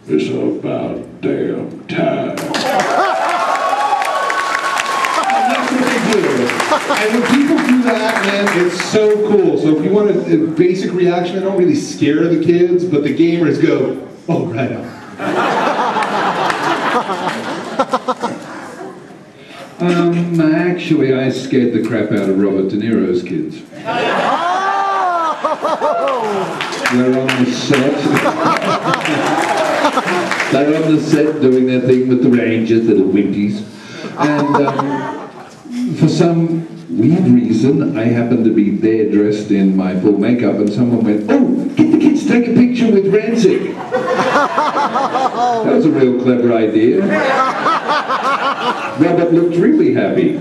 It's about damn time. That's what they do. And when people do that, man, it's so cool. So if you want a basic reaction, they don't really scare the kids, but the gamers go, oh, right on. Actually, I scared the crap out of Robert De Niro's kids. They're on the set. They're on the set doing their thing with the Rangers, the little Winkies. And for some weird reason, I happened to be there dressed in my full makeup, and someone went, oh, get the kids to take a picture with Rancid. That was a real clever idea. Robert looked really happy.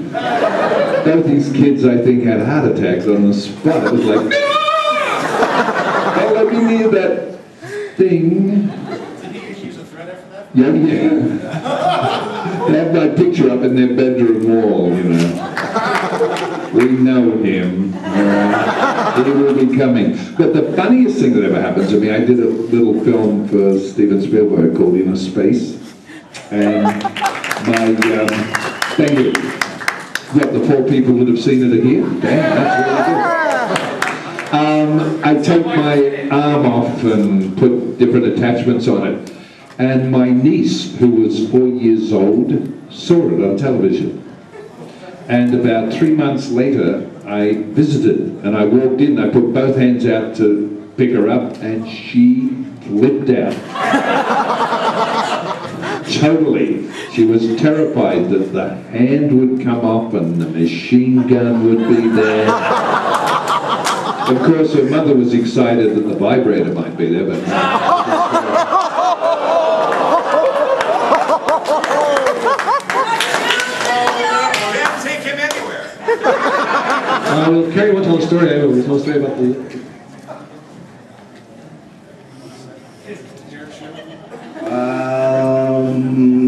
Both these kids, I think, had heart attacks on the spot. It was like, don't let me near that thing. Did he use a threat after that? Yeah. They have my picture up in their bedroom wall, you know. We know him. He will be coming. But the funniest thing that ever happened to me, I did a little film for Steven Spielberg called Inner Space. And my, thank you. What, the 4 people that have seen it are here? Damn, that's really good. I took my arm off and put different attachments on it. And my niece, who was 4 years old, saw it on television. And about 3 months later, I visited, and I walked in, I put both hands out to pick her up, and she flipped out. Totally. She was terrified that the hand would come off and the machine gun would be there. Of course, her mother was excited that the vibrator might be there, but no. Take him anywhere. Well, Carrie won't tell a story. I will tell a story about the...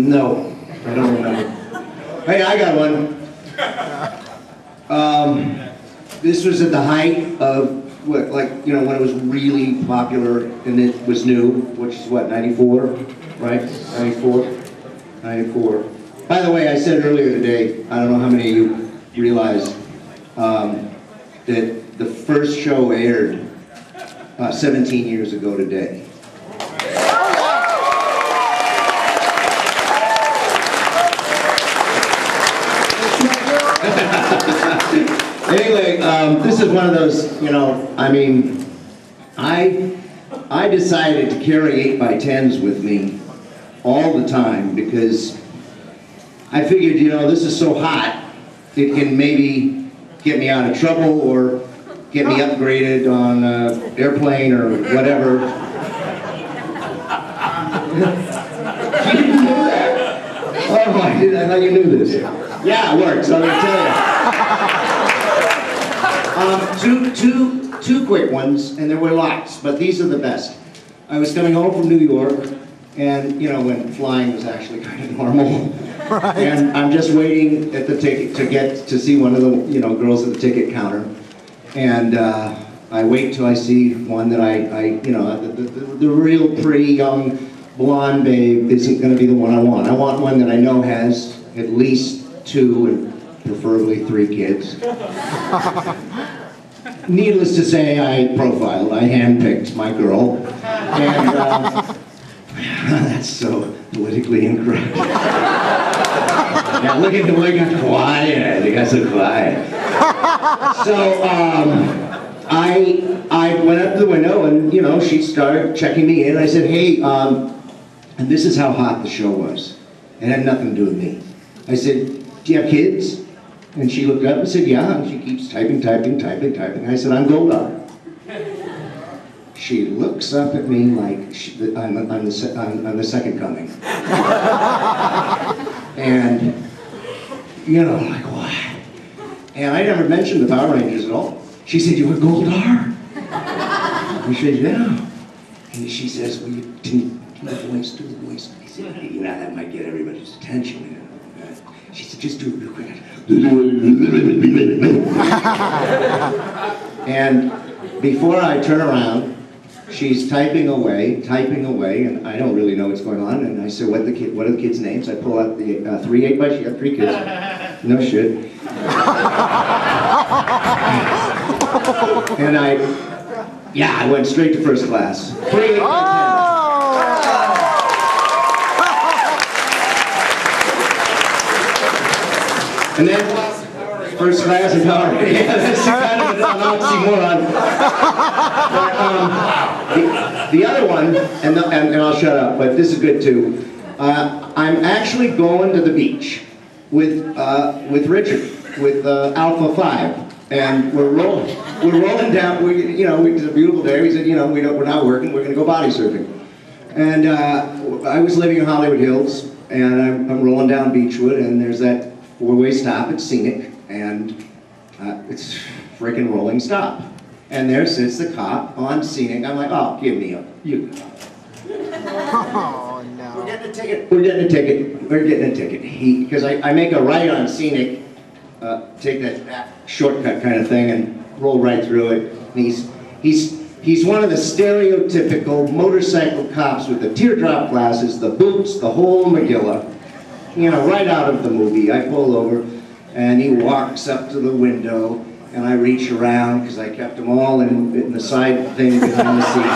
No, I don't remember. Hey, I got one. This was at the height of what, like, you know, when it was really popular and it was new, which is what, 94, right? 94? 94. By the way, I said earlier today, I don't know how many of you realize that the first show aired 17 years ago today. Anyway, this is one of those, you know, I mean, I decided to carry 8x10s with me all the time because I figured, you know, this is so hot, it can maybe get me out of trouble or get me upgraded on an airplane or whatever. You didn't know that? Oh, I thought you knew this. Yeah, it works, I'm gonna tell you. Two quick ones, and there were lots, but these are the best. I was coming home from New York, and you know, when flying was actually kind of normal. Right. And I'm just waiting at the ticket to get to see one of the, you know, girls at the ticket counter. And I wait till I see one that I you know, the real pretty young blonde babe isn't going to be the one I want. I want one that I know has at least 2 and preferably 3 kids. Needless to say, I profiled, I handpicked my girl. And that's so politically incorrect. Now look at the way it got quiet. It got so quiet. So I went up to the window and, you know, she started checking me in. I said, hey, and this is how hot the show was. It had nothing to do with me. I said, do you have kids? And she looked up and said, yeah. And she keeps typing. I said, I'm Goldar. She looks up at me like I'm the second coming. And, you know, like, what? And I never mentioned the Power Rangers at all. She said, you were Goldar? I said, yeah. And she says, well, you didn't do the voice. I said, hey, you know, that might get everybody's attention. You know? She said, just do it real quick. And before I turn around, She's typing away, and I don't really know what's going on. And I said, what are the kids' names? I pull out the 3 8-by. She had 3 kids. No shit. And I went straight to first class. 3 8-by. And then, first class and power. Yeah, that's kind of an oxymoron. But, the other one, and I'll shut up, but this is good too. I'm actually going to the beach with Richard, with Alpha 5. And we're rolling down. It's a beautiful day. We said, we're not working. We're going to go body surfing. And I was living in Hollywood Hills, and I'm rolling down Beechwood, and there's that 4-way stop at Scenic, and it's freaking rolling stop. And there sits the cop on Scenic. I'm like, oh, give me you. Oh no. We're getting a ticket. We're getting a ticket. Because I make a right on Scenic. Take that shortcut kind of thing and roll right through it. And he's one of the stereotypical motorcycle cops with the teardrop glasses, the boots, the whole Megillah. Right out of the movie. I pull over and he walks up to the window and I reach around because I kept them all in the side thing behind the seat.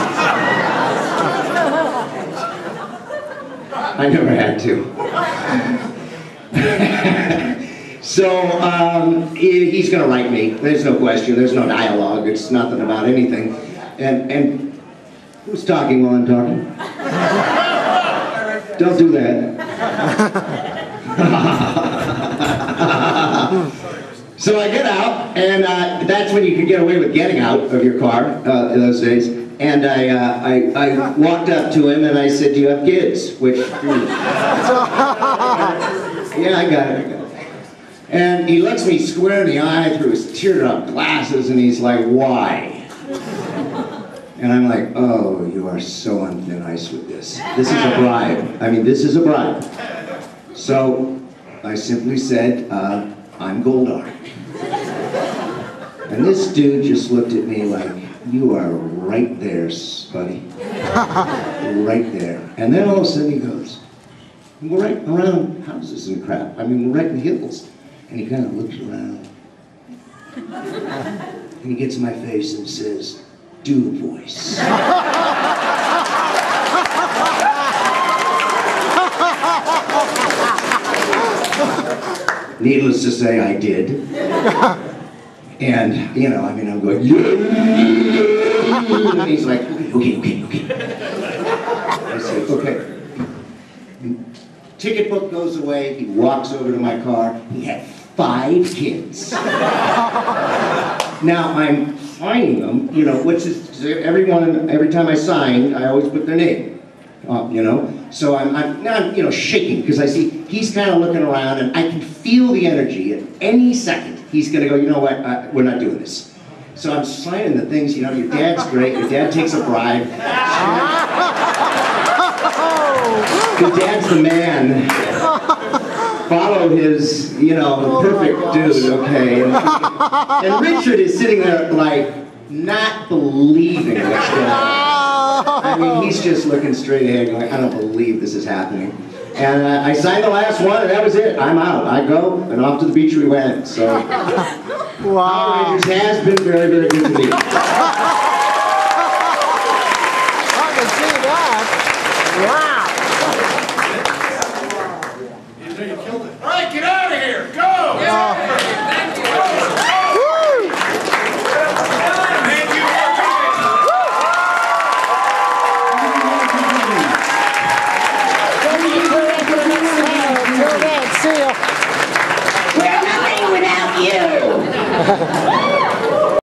I never had to. So he's going to write me. There's no question. There's no dialogue. It's nothing about anything. And who's talking while I'm talking? Don't do that. So I get out, and that's when you could get away with getting out of your car in those days. And I walked up to him and I said, "Do you have kids?" Which, yeah, I got it. And he looks me square in the eye through his teardrop glasses, and he's like, "Why?" And I'm like, "Oh, you are so on thin ice with this. This is a bribe. I mean, this is a bribe." So I simply said, "I'm Goldar." And this dude just looked at me like, "You are right there, buddy. Right there." And then all of a sudden he goes, "We're right around houses and crap. I mean, we're right in the hills." And he kind of looks around. And he gets in my face and says, "Dude voice." Needless to say, I did. And, I'm going, yeah. And he's like, okay. I said, okay. Ticket book goes away. He walks over to my car. He had 5 kids. Now I'm signing them, which is every time I sign, I always put their name. So I'm shaking because I see he's kind of looking around and I can feel the energy. At any second, he's going to go, "You know what, we're not doing this." So I'm signing the things, your dad's great, your dad takes a bribe. Your dad's the man. Follow his, perfect dude, okay? And Richard is sitting there like, not believing what's going on. I mean, he's just looking straight ahead going, "I don't believe this is happening." And I signed the last one, and that was it. I'm out. I go, and off to the beach we went. So, wow. Power Rangers has been very, very good to me.